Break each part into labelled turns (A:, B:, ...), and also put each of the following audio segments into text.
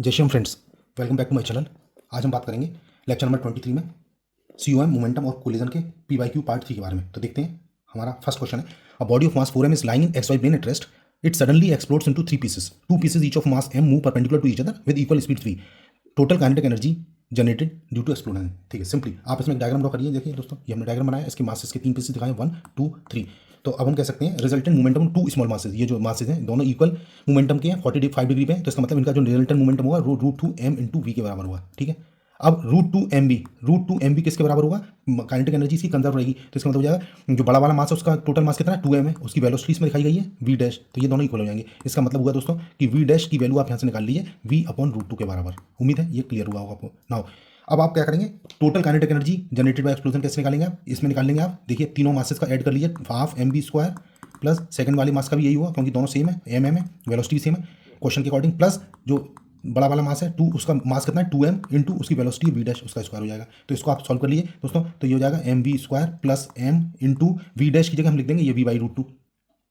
A: जय Shri Ram friends, welcome back to my channel. आज हम बात करेंगे लेक्चर नंबर 23 में COM मोमेंटम और कोलिजन के PYQ पार्ट 3 के बारे में। तो देखते हैं, हमारा फर्स्ट क्वेश्चन है, a body of mass 4m is lying in XY plane at rest, it suddenly explodes into 3 pieces, 2 pieces each of mass m move perpendicular to each other with equal speed 3, total kinetic energy generated due to explosion. ठीक है, simply आप इसमें एक diagram draw करिए। देखिए दोस्तों, ये हमने डायग्राम बनाया, इसके मासेस के 3 पीसेस दिखाए, 1 2 3। तो अब हम कह सकते हैं resultant momentum two small masses, ये जो मासेस हैं दोनों इक्वल मोमेंटम के हैं, 45 डिग्री पे हैं। तो इसका मतलब इनका जो रिजल्टेंट मोमेंटम होगा √2m इंटू वी के बराबर होगा। ठीक है, अब √2mv किसके बराबर होगा? काइनेटिक एनर्जी इसकी कंजर्व रहेगी। तो इसका मतलब हो जाएगा जो बड़ा वाला मास है उसका टोटल मास कितना है, 2m है, उसकी वेलोसिटी इसमें दिखाई गई है v डैश, तो ये दोनों इक्वल हो जाएंगे। इसका मतलब हुआ दोस्तों कि v डैश की वैल्यू आप यहाँ से निकाल लीजिए v/√2 के बराबर। उम्मीद है ये क्लियर हुआ होगा आपको। नाउ अब आप क्या करेंगे, total kinetic energy generated by explosion कैसे निकालेंगे आप? इसमें निकाल लेंगे आप, देखिए तीनों मासेस का ऐड कर लीजिए, हाफ mv² प्लस सेकंड वाले मास का भी यही हुआ क्योंकि दोनों सेम है, m है, वेलोसिटी सेम है क्वेश्चन के अकॉर्डिंग, प्लस जो बड़ा वाला मास है 2, उसका मास कितना है 2m इंटू उसकी वेलोसिटी v डैश, उसका स्क्वायर हो जाएगा। तो इसको आप सॉल्व कर लीजिए दोस्तों, तो ये हो जाएगा mv² plus m into v dash की जगह हम लिख देंगे ये v/√2।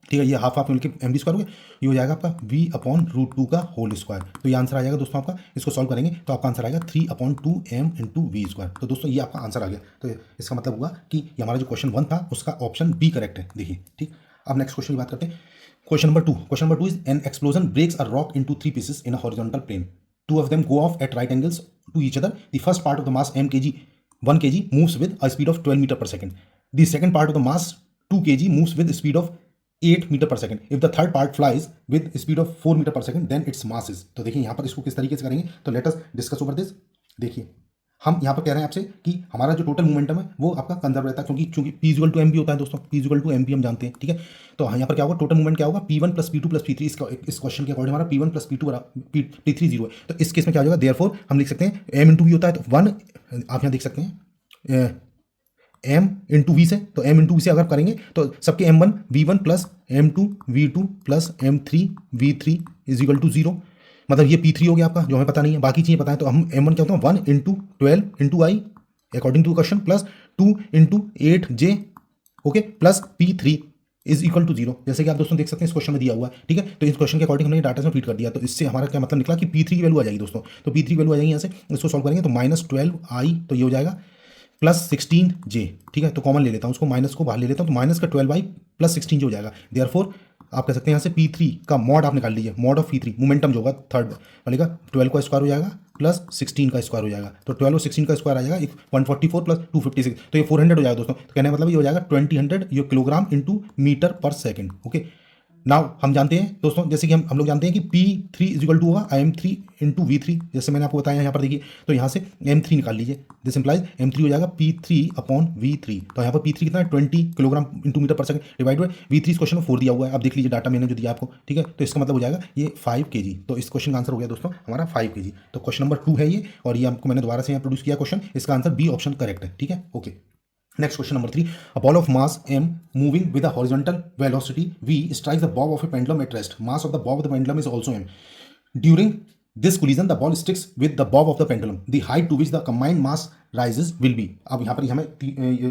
A: ठीक है, ये हाफ हाफ मिलकर mv² हो गया, ये हो जाएगा आपका v/√2 का होल स्क्वायर। तो ये आंसर आ जाएगा दोस्तों आपका। इसको सॉल्व करेंगे तो आपका आंसर आएगा 3/2m इंटू v²। तो दोस्तों ये आपका आंसर आ गया। तो इसका मतलब हुआ कि ये हमारा जो क्वेश्चन 1 था उसका ऑप्शन बी करेक्ट है। देखिए ठीक, अब नेक्स्ट क्वेश्चन की बात करते हैं। Question number 2 is an explosion breaks a rock into 3 pieces in a horizontal plane, 2 of them go off at right angles to each other. The first part of the mass m kg 1 kg moves with a speed of 12 meter per second. The second part of the mass 2 kg moves with a speed of 8 meter per second. If the third part flies with a speed of 4 meter per second, then its mass is। तो देखिए यहाँ पर इसको किस तरीके से करेंगे, तो let us discuss over this. देखिए हम यहाँ पर कह रहे हैं आपसे कि हमारा जो टोटल मोमेंटम है वो आपका कंजर्व रहता है, क्योंकि P=mv होता है दोस्तों, P=mv हम जानते हैं। ठीक है, तो यहाँ पर क्या होगा, टोटल मूवमेंट क्या होगा, P1 plus P2 plus P3। इस क्वेश्चन के अकॉर्डिंग हमारा P1 प्लस P2 P3 0 है। तो इस केस में क्या हो जाएगा, देयरफॉर हम लिख सकते हैं m इंटू वी होता है, तो 1 आप यहाँ देख सकते हैं m इंटू वी से, तो m इंटू वी से अगर करेंगे तो सबके m1 v1 plus m2 v2 plus m3 v3 is equal to 0। मतलब ये P3 हो गया आपका, जो हमें पता नहीं है, बाकी चीज़ें पता है। तो हम m1 क्या होता है 1 into 12 into i according to question, plus 2 into 8j, okay, plus P3 is equal to 0, जैसे कि आप दोस्तों देख सकते हैं इस क्वेश्चन में दिया हुआ है। ठीक है, तो इस क्वेश्चन के अकॉर्डिंग हमने डाटा में फीड कर दिया। तो इससे हमारा क्या मतलब निकला कि P3 की वैल्यू आ जाएगी दोस्तों। तो P3 की वैल्यू आ जाएगी यहाँ से, इसको सॉल्व करेंगे तो -12i, तो ये हो जाएगा प्लस 16j। ठीक है, तो कॉमन ले लेता हूँ उसको, माइनस को बाहर ले लेता हूँ, तो माइनस का 12i प्लस 16j हो जाएगा। देयरफॉर आप कह सकते हैं यहाँ से P3 का मॉड आप निकाल लीजिए, मॉड ऑफ P3 मोमेंटम जो होगा थर्ड वाले का 12 का स्क्वायर हो जाएगा प्लस 16 का स्क्वायर हो जाएगा। तो 12 और 16 का स्क्वायर आ जाएगा 144 प्लस 256, तो ये 400 हो जाएगा दोस्तों। तो कहने का मतलब ये हो जाएगा 20 ये किलोग्राम इंटू मीटर पर सेकेंड। ओके, नाउ हम जानते हैं दोस्तों, जैसे कि हम लोग जानते हैं कि P3 इज इक्वल टू होगा m3 इंटू V3, जैसे मैंने आपको बताया यहाँ पर देखिए। तो यहाँ से m3 निकाल लीजिए, दिस इंप्लाइज m3 हो जाएगा P3/V3। तो यहाँ पर P3 कितना है 20 किलोग्राम इंटू मीटर पर सेकंड डिवाइड बाई V3। इस क्वेश्चन में 4 दिया हुआ है, आप देख लीजिए डाटा मैंने जो दिया आपको। ठीक है, तो इसका मतलब हो जाएगा ये 5 kg। तो इस क्वेश्चन का आंसर हो गया दोस्तों हमारा 5 kg। तो क्वेश्चन नंबर 2 है ये, और ये आपको मैंने दोबारा से यहाँ प्रोड्यूस किया क्वेश्चन, इसका आंसर बी ऑप्शन करेक्ट है। ठीक है, okay. Next question number 3. A ball of mass m moving with a horizontal velocity v strikes the bob of a pendulum at rest. Mass of the bob of the pendulum is also m. During this collision, the ball sticks with the bob of the pendulum. The height to which the combined mass rises will be। अब यहाँ पर हमें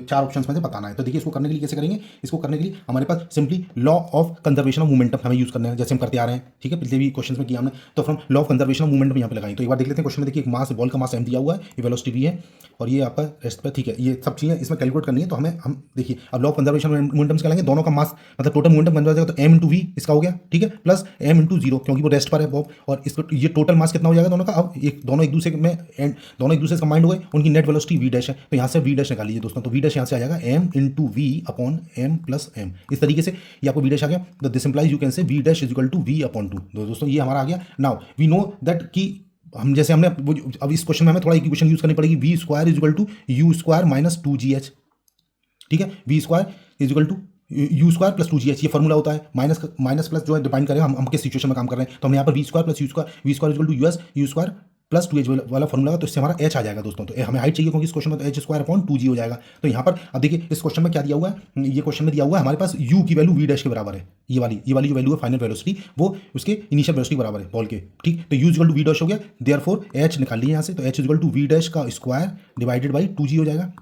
A: 4 options में से बताना है। तो देखिए इसको करने के लिए कैसे करेंगे, इसको करने के लिए हमारे पास simply law of conservation of momentum हमें यूज करना है, जैसे हम करते आ रहे हैं। ठीक है, पिछले भी क्वेश्चन में किया हमने। तो from law of conservation of momentum यहाँ पे लगाई। तो एक बार देख लेते हैं क्वेश्चन में। देखिए एक मास, बॉल का मास m दिया हुआ है, ये वेलोसिटी v है, और ये आपका रेस्ट पर। ठीक है, ये सब चीज़ें इसमें कैलकुलेट करनी है। तो हम देखिए अब लॉ ऑफ कंजर्वेशन मोमेंटम से करेंगे, दोनों का मास मतलब टोटल मोमेंटम बन जाएगा, तो m इंटू वी इसका हो गया। ठीक है, प्लस m इंटू 0 क्योंकि वो रेस्ट पर है बॉब, और इसको ये टोटल मास कितना हो जाएगा दोनों का। अब दोनों एक दूसरे से कंबाइंड हो गए, उनकी नेट वेलोसिटी v डैश है। तो यहाँ से v डैश निकाल लीजिए दोस्तों। तो v डैश यहाँ से आ जाएगा m into v upon m plus m। इस तरीके से ये आपको v डैश आ गया। तो this implies you can say v dash is equal to v/2। दोस्तों ये हमारा आ गया। नाउ वी नो दैट कि हम जैसे हमने अब इस क्वेश्चन में हमें थोड़ा इक्वेशन यूज करनी पड़ेगी, v² is equal to u² minus 2gh। ठीक है, v² is equal to u² plus 2gh, ये फॉर्मूला होता है। माइनस प्लस जो है डिफाइन करें हम किस सिचुएशन में काम कर रहे हैं। तो हम यहाँ पर v² plus u² is equal to u² plus 2h वाला फॉर्मूला, तो इससे हमारा h आ जाएगा दोस्तों। तो हमें हाइट चाहिए क्योंकि इस क्वेश्चन में तो h² हो जाएगा। तो यहाँ पर अब देखिए इस क्वेश्चन में क्या दिया हुआ है, ये क्वेश्चन में दिया हुआ है हमारे पास u की वैल्यू v डैश के बराबर है। ये वाली जो वैल्यू है फाइनल वेलोसिटी, वो उसके इनिशियल वेलोसिटी के बराबर है बॉल के। ठीक, तो u equal to v dash हो गया, देयरफॉर h निकाल लिया यहाँ से। तो h equal to v dash का स्क्वायर डिवाइडेड बाई 2g हो जाएगा।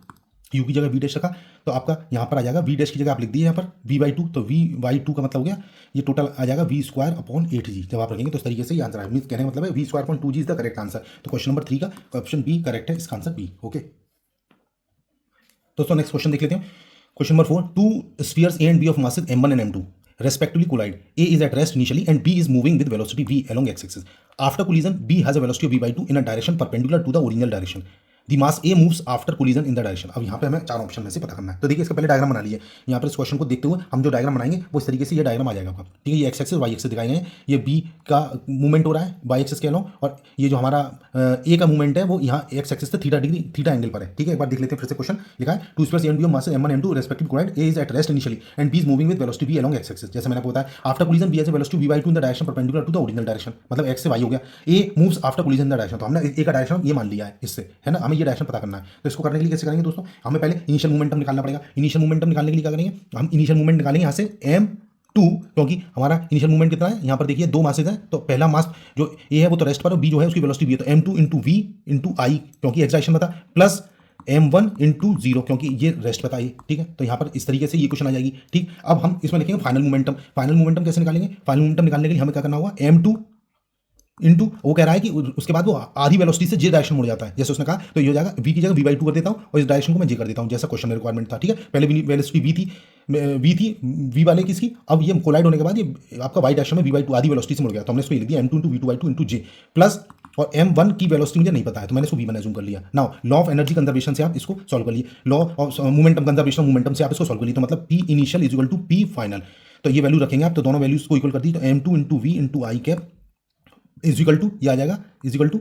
A: यू की जगह वी डैश रखा तो आपका यहाँ पर आ जाएगा वी डैश की जगह आप लिख दिए यहाँ पर v/2, तो v/2 का मतलब हो गया ये टोटल आ जाएगा v²/8g। जब आप रखेंगे तो इस तरीके से ये आंसर है। मीन्स कहने का मतलब है v²/2g is the correct answer. तो क्वेश्चन नंबर 3 का ऑप्शन बी करेक्ट है, इसका आंसर बी। ओके दोस्तों नेक्स्ट क्वेश्चन देख लेते हैं। Question number 4, two spheres A and B of masses m1 and m2 respectively collide. A is at rest initially and B is moving with velocity v along x-axis. After collision, B has a velocity of v/2 in a direction perpendicular to the original direction. The mass A moves after collision in the direction. अब यहाँ पे हमें चार option में से पता करना है। तो देखिए इसका पहले डायग्राम बना लीजिए। यहाँ पर इस क्वेश्चन को देखते हुए हम जो डायग्राम बनाएंगे वो इस तरीके से ये डायग्राम आ जाएगा आपका। ठीक है, ये एक्स एक्सिस वाई एक्सिस दिखाए गए हैं। ये बी का मूवमेंट हो रहा है वाई एक्सिस के अलोंग, और ये जो हमारा ए का मूवमेंट है वो यहाँ एक्स एक्सिस से थीटा डिग्री थीटा एंगल पर है। ठीक है, एक बार देख लेते हैं फिर से। क्वेश्चन लिखा है two spheres A and B of mass m1 m2 respective collide. A is at rest initially and B is moving with velocity v along x axis। जैसे मैंने आपको बताया after collision B has a velocity v/2 in the direction perpendicular to the original direction, मतलब x से y हो गया। A moves after collision in the direction, तो हमने ए का डायरेक्शन ये मान लिया है इससे, है ना। हमें ये डायरेक्शन पता करना है। तो इसको करने के लिए कैसे करेंगे दोस्तों, हमें पहले इनिशियल मोमेंटम निकालना पड़ेगा। इनिशियल मोमेंटम निकालने के लिए क्या करेंगे, हम इनिशियल मोमेंट निकालेंगे यहाँ से m2, क्योंकि हमारा इनिशियल मूवमेंट कितना है, यहाँ पर देखिए दो मासेज हैं। तो पहला मास जो ए है वो तो रेस्ट पर, बी जो है उसकी वेलोसिटी v है, तो m2 इंटू वी इंटू आई क्योंकि एक्साइटेशन में था, प्लस m1 इंटू 0 क्योंकि ये रेस्ट पर था ये। ठीक है, तो यहाँ पर इस तरीके से ये क्वेश्चन आ जाएगी। ठीक, अब हम इसमें लिखेंगे फाइनल मोमेंटम। फाइनल मोमेंटम कैसे निकालेंगे, फाइनल मोमेंटम निकालने के लिए हमें क्या करना होगा, m2 इंटू वो कह रहा है कि उसके बाद वो आधी वेलोसिटी से जे डायरेक्शन मुड़ जाता है, जैसे उसने कहा। तो ये हो जाएगा v की जगह v/2 कर देता हूँ और इस डायरेक्शन को मैं जे कर देता हूँ, जैसा क्वेश्चन में रिक्वायरमेंट था। ठीक है, पहले वेलोसिटी v थी v वाले किसकी, अब ये कोलाइड होने के बाद ये आपका y डायरेक्शन में v/2 आधी वेलोसिटी से मुड़ गया, तो हमने इसको लिख दिया m2 इंटू v/2 इंटू जे प्लस, और m1 की वेलोसिटी मुझे नहीं पता है तो मैंने इसको v1 एज्यूम कर लिया। Now law of energy conservation से आप इसको सॉल्व कर लिए, law of momentum conservation momentum से आप इसको सॉल्व कर लिए, तो मतलब p initial is equal to p final. तो ये वैल्यू रखेंगे आप, तो दोनों वैल्यूज को इक्वल कर दी, तो m2 into v into i cap is equal to, ये आ जाएगा is equal to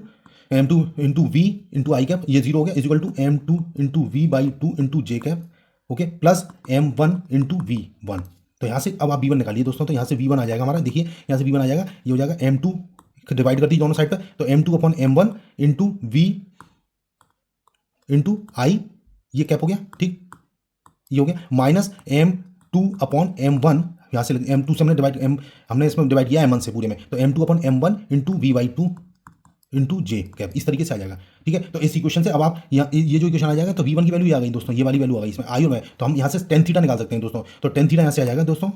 A: m2 into v into i cap, ये 0 हो गया, is equal to m2 into v/2 into J cap, okay, plus m1 into v1। तो यहाँ से अब आप v1 निकालिए दोस्तों, तो यहाँ से v1 आ जाएगा हमारा, देखिए यहाँ से v1 आ जाएगा, ये हो जाएगा m2 डिवाइड कर दी दोनों साइड पर, तो m2 upon m1 into v into I, ये कैप हो गया। ठीक, ये हो गया, माइनस m2 अपॉन m1, यहाँ से m2 से हमने डिवाइड हमने इसमें डिवाइड किया m1 से पूरे में, तो m2 upon m1 into v/2 into जे कैप, इस तरीके से आ जाएगा। ठीक है, तो इस इक्वेशन से अब आप यहाँ ये जो इक्वेशन आ जाएगा, तो v1 की वैल्यू आ गई दोस्तों, ये वाली वैल्यू आ गई इसमें आई और मैं, तो हम यहाँ से tan थीटा निकाल सकते हैं दोस्तों। तो tan थीटा यहाँ से आ जाएगा दोस्तों,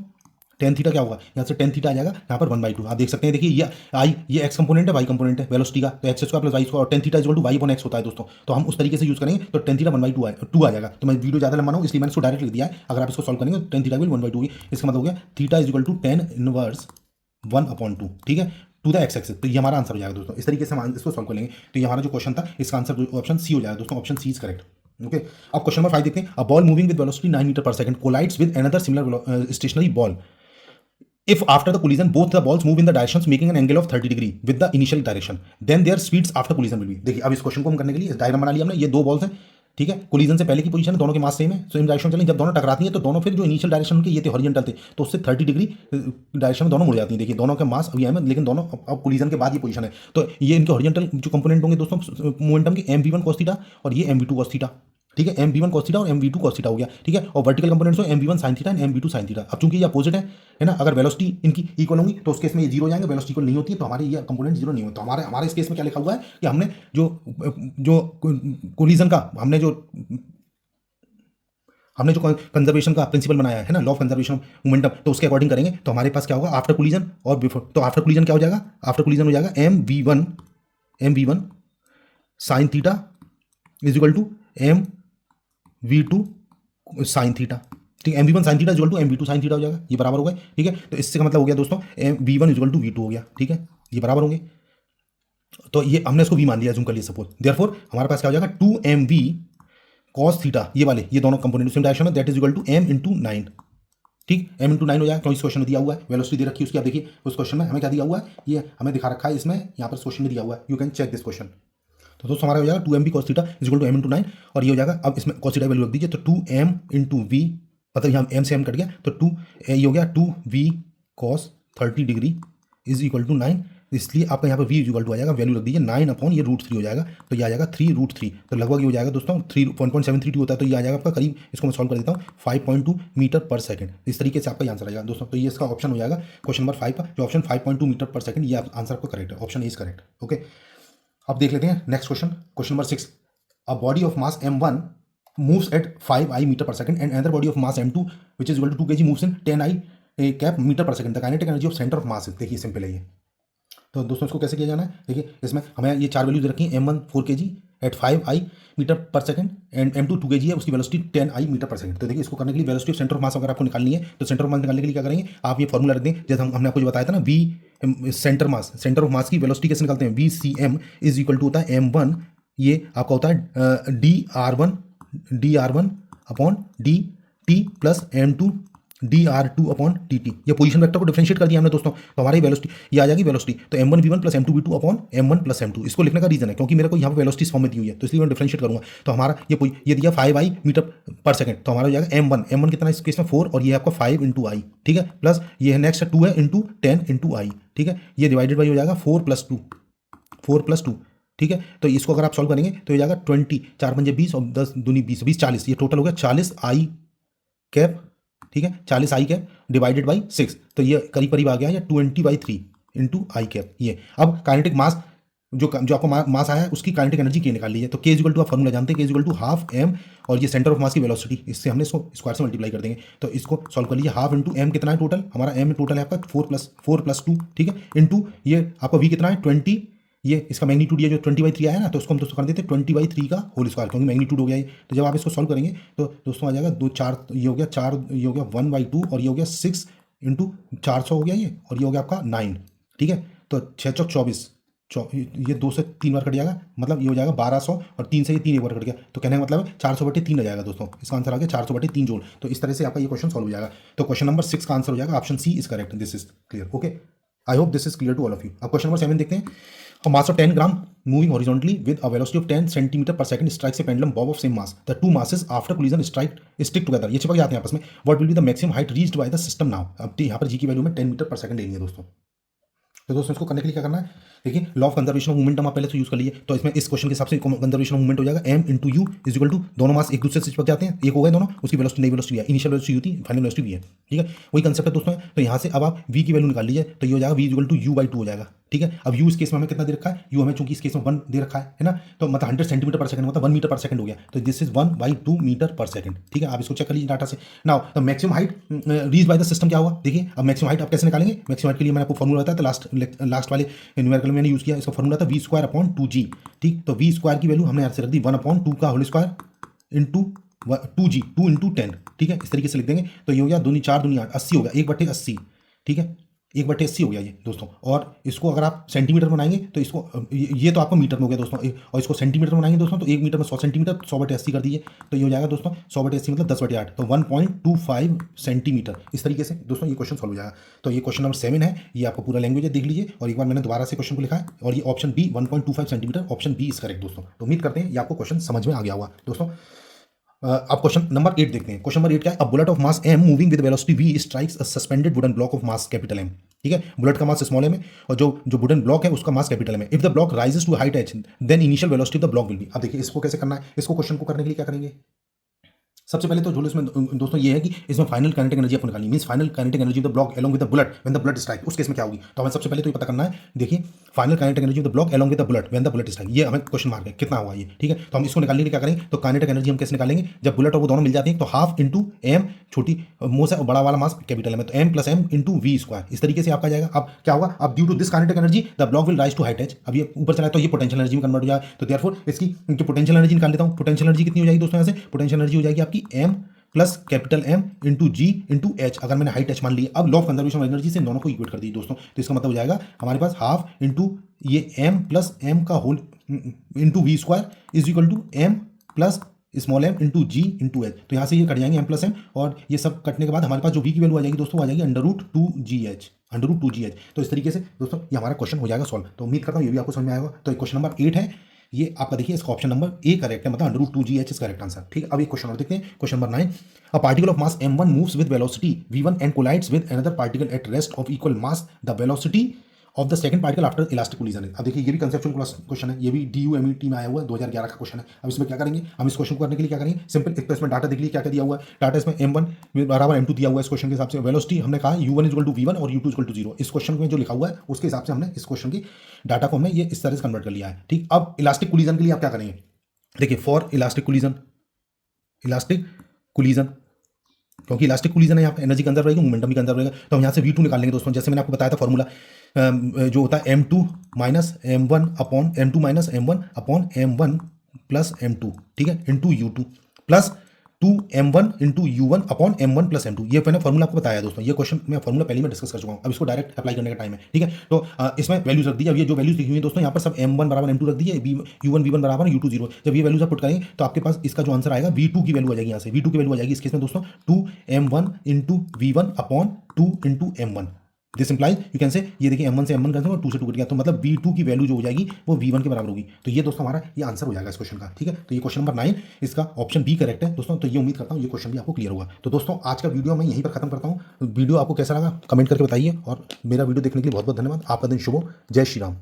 A: tan थीटा क्या होगा, यहाँ से tan थीटा आ जाएगा यहाँ पर 1/2। आप देख सकते हैं, देखिए ये आई, ये x कंपोनेंट है, y कंपोनेंट है वेलोसिटी का, तो x square plus y square, और tan theta is equal to y upon x होता है दोस्तों। तो हम उस तरीके से यूज करेंगे, तो tan थीटा 1/2 आ जाएगा। तो मैं वीडियो ज़्यादा लंबा ना हो इसलिए मैंने इसको डायरेक्ट लिख दिया है। अगर आप इसको सॉल्व करेंगे तो tan थीटा विल 1/2 होगी, इसका मतलब हो गया theta is equal to tan inverse 1/2। ठीक है, टू द एक्स एक्सिस, तो ये हमारा आंसर हो जाएगा दोस्तों। इस तरीके से हम इसको सॉल्व कर लेंगे, तो ये हमारा जो क्वेश्चन था इसका आंसर ऑप्शन सी हो जाएगा दोस्तों, option C is correct. Okay, अब क्वेश्चन नंबर 5 देखते हैं। A ball moving with velocity 9 metre पर second collides with another similar stationary ball if after the collision both the balls move in the directions making an angle of 30 degree with the initial direction then their speeds after collision will be। देखिए अब इस question को हम करने के लिए diagram बना लिया हमने, ये दो बॉल्स हैं। ठीक है, कोलिजन से पहले की पोजीशन है, दोनों के मास सेम है, सेम डायरेक्शन चलेंगे। जब दोनों टकराती हैं तो दोनों फिर जो इनिशियल डायरेक्शन उनके ये थे हॉरिजॉन्टल थे, तो उससे 30 डिग्री डायरेक्शन में दोनों मुड़ जाती हैं। देखिए दोनों के मास अभी है, लेकिन दोनों अब कोलिजन के बाद ये पोजीशन है, तो ये इनके हॉरिजॉन्टल जो कंपोनेंट होंगे दोस्तों मोमेंटम के mv1 cos थीटा और ये mv2 cos थीटा। ठीक है, mv1 cos थीटा और mv2 cos थीटा हो गया। ठीक है, और वर्टिकल कंपोनेंट्स हो mv1 sin theta and mv2 sin theta. अब चूंकि ये अपोजिट है ना, अगर वेलोसिटी इनकी इक्वल होंगी तो उस केस में ये 0 हो जाएंगे, वेलोसिटी इक्वल नहीं होती है तो हमारे ये कंपोनेंट 0 नहीं होते। तो हमारे इस केस में क्या लिखा हुआ है कि हमने जो कोलिजन का हमने जो कंजर्वेशन का प्रिंसिपल बनाया है ना, law of conservation of momentum, तो उसके अकॉर्डिंग करेंगे। तो हमारे पास क्या होगा आफ्टर कोलिजन और बिफोर, तो आफ्टर कोलिजन क्या हो जाएगा, आफ्टर कोलिजन हो जाएगा mv1 sin theta is equal to mv2 sin theta. ठीक है, mv1 sin theta is equal to mv2 sin theta हो जाएगा, ये बराबर हो गए। ठीक है, तो इससे का मतलब हो गया दोस्तों v1 is equal to v2 हो गया। ठीक है, ये बराबर होंगे, तो ये हमने इसको v मान लिया, जूम कर लिया सपोज। देयरफॉर हमारे पास क्या हो जाएगा 2mv cos थीटा, ये वाले ये दोनों कंपोनेंट सेम डायरेक्शन में, that is equal to m into 9। ठीक, m इंटू 9 हो जाएगा, क्योंकि इस क्वेश्चन में दिया हुआ है वेलोसिटी दे रखी है उसकी। आप देखिए उस क्वेश्चन में हमें क्या दिया हुआ है, ये हमें दिखा रखा है इसमें, यहाँ पर इस क्वेश्चन में दिया हुआ है, you can check this question. तो दोस्तों हमारा हो जाएगा 2mv cos theta is equal to m into 9, और ये हो जाएगा, अब इसमें cos थीटा वैल्यू रख दीजिए, तो 2m इंटू v, मतलब यहाँ m से m कट गया, तो 2 ये हो गया 2v cos 30 degree is equal to 9, इसलिए आपका यहाँ पर v इक्वल टू आ जाएगा, वैल्यू रख दीजिए 9 अपॉन ये √3 हो जाएगा, तो ये आ जाएगा 3√3, तो लगभग ये हो जाएगा दोस्तों 1.732 होता है, तो ये आ जाएगा आपका करीब, इसको मैं सॉल्व कर देता हूँ 5.2 मीटर पर सेकंड। इस तरीके से आपका आंसर आएगा दोस्तों। तो ये इसका ऑप्शन हो जाएगा क्वेश्चन नंबर 5 का, जो ऑप्शन 5.2 मीटर पर सेकंड, ये आंसर आपका करेक्ट है, ऑप्शन इज करेक्ट। ओके, अब देख लेते हैं next question, question number 6। A body of mass m1 moves at 5 I meter per second and another body of mass m2 which is equal to 2 kg moves in 10 I cap meter per second. The kinetic energy of center of mass है, देखिए simple है ये। तो दोस्तों इसको कैसे किया जाना है, देखिए इसमें हमें ये चार वैल्यूज रखी हैं, m1 4 kg at 5 I metre पर सेकंड एंड m2 2 kg है, उसकी वेलोसिटी 10 I मीटर पर सेकंड। तो देखिए इसको करने के लिए velocity of centre of mass अगर आपको निकालनी है तो सेंटर ऑफ मास निकालने के लिए क्या करेंगे, आप ये फॉर्मूला रख दें जैसे हमने आपको जो बताया था ना, v सेंटर ऑफ मास की वेलोसिटी कैसे निकालते हैं, VCM इज इक्वल टू होता है m1, ये आपका होता है dr1 upon dt plus m2 dr2 upon dt। ये पोजीशन वेक्टर को डिफरेंशिएट कर दिया हमने दोस्तों, तो हमारी वेलोसिटी ये आ जाएगी वेलोसिटी, तो m1 v1 plus m2 v2 upon m1 plus m2। इसको लिखने का रीजन है क्योंकि मेरे को यहाँ पे वेलोसिटी फॉर्म में दी हुई है, तो इसलिए मैं डिफरेंशिएट करूंगा। तो हमारा ये दिया 5 I मीटर पर सेकंड, तो हमारा हो जाएगा m1 कितना इस केस में 4 और ये आपका 5 इंटू आई, ठीक है, प्लस ये है नेक्स्ट 2 है इंटू 10 इंटू आई, ठीक है, ये डिवाइडेड बाई हो जाएगा 4 प्लस 2, ठीक है। तो इसको अगर आप सॉल्व करेंगे तो हो जाएगा 20, 4 पंजे 20 और 10 दूनी 20, 20 40, ये टोटल हो गया 40 I कैप, ठीक है, 40 I कैप डिवाइडेड बाई 6, तो ये करीब करीब आ गया ये 20/3 इंटू आई कैप। ये अब काइनेटिक मास जो आपको मास आया है उसकी काइनेटिक एनर्जी के निकाल लीजिए, तो के इक्वल टू आप फॉर्मूला जानते हैं, के इक्वल टू हाफ m और ये सेंटर ऑफ मास की वेलोसिटी, इससे हमने इसको स्क्वायर से मल्टीप्लाई कर देंगे। तो इसको सॉल्व कर लीजिए, हाफ इंटू m कितना है टोटल, हमारा m टोटल है आपका 4 प्लस 2, ठीक है, इंटू ये आपका v कितना है 20, ये इसका मैग्नीट्यूड ये जो 20/3 आया ना, तो उसको हम दोस्तों कर देते हैं 20/3 का होल स्क्वायर, क्योंकि मैग्नीट्यूड हो गया ये। तो जब आप इसको सॉल्व करेंगे तो दोस्तों आ जाएगा 2 4, ये हो गया 4, ये हो गया 1/2 और ये हो गया 6 इंटू 400 हो गया ये, और ये हो गया आपका 9, ठीक है। तो 6 चौक 24, ये 2 से 3 बार कट जाएगा, मतलब ये हो जाएगा 1200 और 3 से ये 3 एक बार कट गया, तो कहने का मतलब है 400/3 आ जाएगा दोस्तों, इसका आंसर आ गया 400/3 जूल। तो इस तरह से आपका ये क्वेश्चन सॉल्व हो जाएगा। तो क्वेश्चन नंबर 6 का आंसर हो जाएगा option C is correct. This is clear, okay, I hope this is clear to all of you. अब क्वेश्चन नंबर 7 देखते हैं। A mass of 10 gram moving horizontally with a velocity of 10 centimeter per second strikes a pendulum bob of same mass. The two masses after collision stick together. ये चिपक जाते हैं आपस में. What will be the maximum height reached by the system now? अब यहाँ पर g की वैल्यू में 10 मीटर पर सेकंड लेनी है दोस्तों। तो दोस्तों इसको करने के लिए क्या करना है, देखिए law of conservation of momentum आप पहले से यूज कर लीजिए। तो इसमें इस क्वेश्चन के हिसाब से कंजर्वेशन ऑफ मोमेंट हो जाएगा m into u is equal to, दोनों मास एक दूसरे से चिपक जाते हैं, एक हो गए दोनों, उसकी वेलोसिटी नई वेलोसिटी है, इनिशियल वेलोसिटी होती है, फाइनल वेलोसिटी भी है, ठीक है, वही कंसेप्ट है दोस्तों। तो यहाँ से अब आप v की वैल्यू निकाल लीजिए, तो ये हो जाएगा v is equal to u/2 हो जाएगा, ठीक है। अब u इस केस में हमें कितना दे रखा है, u हमें चूंकि इस केस में 1 दे रखा है ना, तो मतलब 100 सेंटीमीटर पर सेकंड मतलब 1 मीटर पर सेकंड हो गया, तो दिस इज 1/2 मीटर पर सेकंड, ठीक है। आप इसको चेक कर लीजिए डाटा से। Now the maximum height reach by the system क्या हुआ, देखिए अब मैक्सिमम हाइट आप कैसे निकालेंगे। मैक्सिमम हाइट के लिए मैंने आपको फॉर्मूला बताया था, लास्ट वाले न्यूमेरिकल में मैंने यूज किया, इसका फॉर्मूला था v²/2g, ठीक। तो v² की वैल्यू हमने यहाँ से रख दी 1/2 का whole square into 2g, 2 into 10, ठीक है, इस तरीके से लिख देंगे। तो ये हो गया 2 4 2 8 80 हो गया, 1/80, ठीक है, 1/80 हो गया ये दोस्तों। और इसको अगर आप सेंटीमीटर बनाएंगे तो इसको ये तो आपको मीटर में हो गया दोस्तों, और इसको सेंटीमीटर बनाएंगे दोस्तों तो 1 मीटर में 100 सेंटीमीटर, 100/80 कर दीजिए, तो ये हो जाएगा दोस्तों 100/80 मतलब 10/8, तो 1.25 सेंटीमीटर। इस तरीके से दोस्तों ये क्वेश्चन सॉल्व हो जाएगा। तो ये क्वेश्चन नंबर 7 है, ये आपको पूरा लैंग्वेज है, देख लीजिए। और एक बार मैंने दोबारा से क्वेश्चन को लिखा है, और ये option B 1.25 centimetre, option B is correct दोस्तों। तो उम्मीद करते हैं ये आपको क्वेश्चन समझ में आ गया होगा दोस्तों। अब क्वेश्चन नंबर 8 देखते हैं। क्वेश्चन नंबर 8 क्या है, a bullet of mass m moving with velocity v strikes a suspended wooden block of mass capital M, ठीक है। बुलेट का मास स्मॉल m है और जो वुडन ब्लॉक है उसका मास कैपिटल M है। If the block rises to height h then initial velocity of the block will be. अब देखिए इसको कैसे करना है, इसको क्वेश्चन को करने के लिए क्या करेंगे, सबसे पहले तो जो इसमें दोस्तों ये है कि इसमें फाइनल काइनेटिक एनर्जी अपन निकालनी, means final kinetic energy of the block along with the bullet when the bullet strike, उस केस में क्या होगी। तो हमें सबसे पहले तो ये पता करना है, देखिए final kinetic energy of the block along with the bullet when the bullet strike, ये हमें क्वेश्चन मार्क है कितना हुआ ये, ठीक है। तो हम इसको निकालने के लिए क्या करेंगे, तो काइनेटिक एनर्जी हम कैसे निकालेंगे, जब बुलेट और वो दोनों मिल जाती हैं तो हाफ इंटू m, छोटी मोस है और बड़ा वाला मास कैपिटल में, तो m plus m into v², इस तरीके से आपका जाएगा। अब क्या होगा, अब due to this kinetic energy the block will rise to height h, अब ये ऊपर चला तो ये पोटेंशियल एनर्जी में कन्वर्ट हो जाएगा। तो देयरफॉर इसकी पोटेंशियल एनर्जी निकाल लेता हूँ। पोटेंशियल एनर्जी कितनी हो जाएगी दोस्तों, यहाँ से पोटेंशियल एनर्जी हो जाएगी आपकी m plus capital M into जी इंटू एच, अगर मैंने हाइट h मान ली। अब law of conservation of energy से दोनों को इक्वेट कर दी दोस्तों, तो इसका मतलब हो जाएगा हमारे पास हाफ इंटू ये m प्लस m का whole into v² is equal to m plus small m into ji into h. तो यहाँ से ये कट जाएंगे m प्लस m, और ये सब कटने के बाद हमारे पास जो v की वैल्यू आ जाएगी दोस्तों, आ जाएगी √2gh। तो इस तरीके से दोस्तों ये हमारा क्वेश्चन हो जाएगा सॉल्व। तो उम्मीद करता हूँ ये भी आपको समझ में आएगा। तो क्वेश्चन नंबर 8 है, ये आपका देखिए इसका ऑप्शन नंबर ए करेक्ट है, मतलब √2gh इज करेक्ट आंसर, ठीक है। अब एक क्वेश्चन और देखते हैं, question number 9, a particle of mass m1 moves with velocity v1 and collides with another particle at rest of equal mass, the velocity of the second particle after elastic collision है। अब देखिए ये भी conceptual question है, ये भी DU-MET में आया हुआ है, 2011 का क्वेश्चन है। अब इसमें क्या करेंगे, हम इस क्वेश्चन को करने के लिए क्या करेंगे, सिंपल एक तो इसमें डाटा देख लीजिए क्या क्या दिया हुआ है। डाटा इसमें m1 बराबर m2 दिया हुआ है, इस क्वेश्चन के हिसाब से वेलोसिटी हमने कहा u1 is equal to v1 और u2 इज इक्वल टू 0, इस क्वेश्चन में जो लिखा हुआ है उसके हिसाब से हमने इस क्वेश्चन की डाटा को हमने ये इस तरह से कन्वर्ट कर लिया है, ठीक। अब इलास्टिक कोलिजन के लिए आप क्या करेंगे, देखिए for elastic collision elastic collision, क्योंकि इलास्टिक कोलिजन है यहाँ पे, एनर्जी कंजर्व रहेगी, मोमेंटम भी कंजर्व रहेगा। तो हम यहाँ से V2 निकाल लेंगे दोस्तों। जैसे मैंने आपको बताया था फॉर्मूला जो होता है M2 minus M1 upon M2 minus M1 upon M1 plus M2, ठीक है, into U2 plus 2M1 into U1 upon M1 plus M2। ये मैंने फॉर्मूला आपको बताया दोस्तों। ये क्वेश्चन मैं फॉर्मूला पहले में डिस्कस कर चुका हूँ, अब इसको डायरेक्ट अप्लाई करने का टाइम है, ठीक है। तो इसमें वैल्यूज रख दीजिए। अब ये जो वैल्यूज लिखी हुई है दोस्तों, यहाँ पर सब M1 बराबर M2 रख दीजिए, U1 V1 बराबर U2 0। जब ये वैल्यूज आप पुट करेंगे तो आपके पास इसका जो आंसर आएगा V2 की वैल्यू आ जाएगी। यहाँ से V2 की वैल्यू आ जाएगी इस केस में दोस्तों 2M1 into V1 upon 2 into M1। This implies you can से, ये देखिए M1 से M1 कर दूँ और 2 से 2 कट गया, तो मतलब V2 की वैल्यू जो हो जाएगी वो V1 के बराबर होगी। तो ये दोस्तों हमारा ये आंसर हो जाएगा इस क्वेश्चन का, ठीक है। तो ये क्वेश्चन नंबर 9 इसका ऑप्शन बी करेक्ट है दोस्तों। तो ये उम्मीद करता हूँ ये क्वेश्चन भी आपको क्लियर होगा। तो दोस्तों आज का वीडियो मैं यहीं पर खत्म करता हूँ। वीडियो आपको कैसा लगा कमेंट करके बताइए, और मेरा वीडियो देखने के लिए बहुत बहुत धन्यवाद। आपका दिन शुभ हो। जय श्री राम।